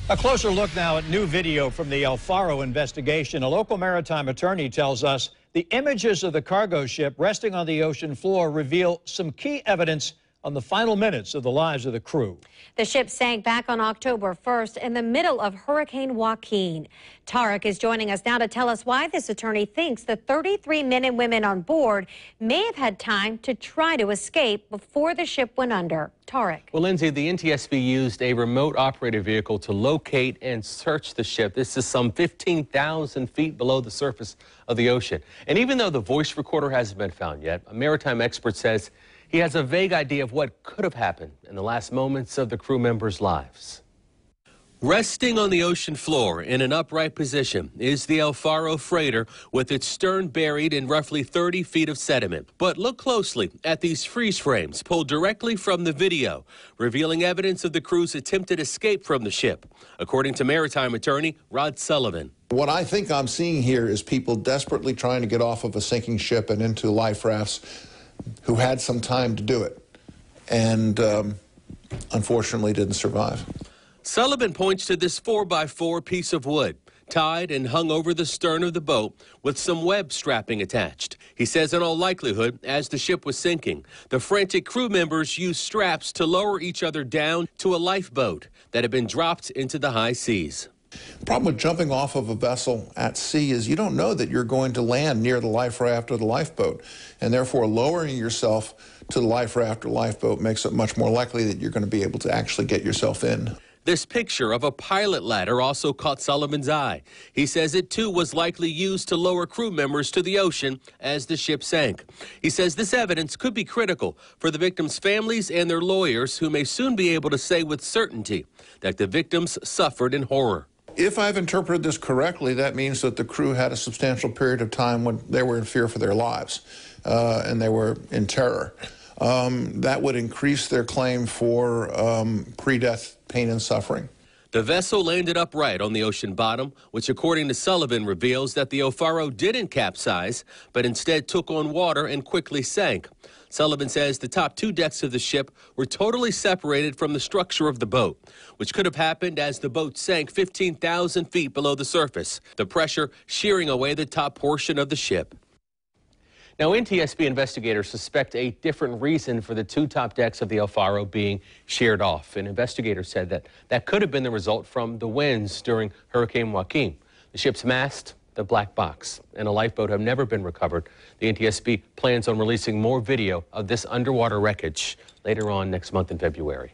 A closer look now at new video from the El Faro investigation. A local maritime attorney tells us the images of the cargo ship resting on the ocean floor reveal some key evidence on the final minutes of the lives of the crew. The ship sank back on October 1st in the middle of Hurricane Joaquin. Tarek is joining us now to tell us why this attorney thinks the 33 men and women on board may have had time to try to escape before the ship went under. Tarek. Well, Lindsay, the NTSB used a remote operated vehicle to locate and search the ship. This is some 15,000 feet below the surface of the ocean. And even though the voice recorder hasn't been found yet, a maritime expert says he has a vague idea of what could have happened in the last moments of the crew members' lives. Resting on the ocean floor in an upright position is the El Faro freighter with its stern buried in roughly 30 feet of sediment. But look closely at these freeze frames pulled directly from the video, revealing evidence of the crew's attempted escape from the ship, according to maritime attorney Rod Sullivan. What I think I'm seeing here is people desperately trying to get off of a sinking ship and into life rafts who had some time to do it and unfortunately didn't survive. Sullivan points to this 4x4 piece of wood tied and hung over the stern of the boat with some web strapping attached. He says in all likelihood, as the ship was sinking, the frantic crew members used straps to lower each other down to a lifeboat that had been dropped into the high seas. The problem with jumping off of a vessel at sea is you don't know that you're going to land near the life raft or the lifeboat, and therefore lowering yourself to the life raft or lifeboat makes it much more likely that you're going to be able to actually get yourself in. This picture of a pilot ladder also caught Sullivan's eye. He says it too was likely used to lower crew members to the ocean as the ship sank. He says this evidence could be critical for the victims' families and their lawyers, who may soon be able to say with certainty that the victims suffered in horror. If I've interpreted this correctly, that means that the crew had a substantial period of time when they were in fear for their lives and they were in terror. That would increase their claim for pre-death pain and suffering. The vessel landed upright on the ocean bottom, which according to Sullivan reveals that the El Faro didn't capsize, but instead took on water and quickly sank. Sullivan says the top two decks of the ship were totally separated from the structure of the boat, which could have happened as the boat sank 15,000 feet below the surface, the pressure shearing away the top portion of the ship. Now, NTSB investigators suspect a different reason for the two top decks of the El Faro being sheared off. And investigators said that could have been the result from the winds during Hurricane Joaquin. The ship's mast, the black box, and a lifeboat have never been recovered. The NTSB plans on releasing more video of this underwater wreckage later on next month in February.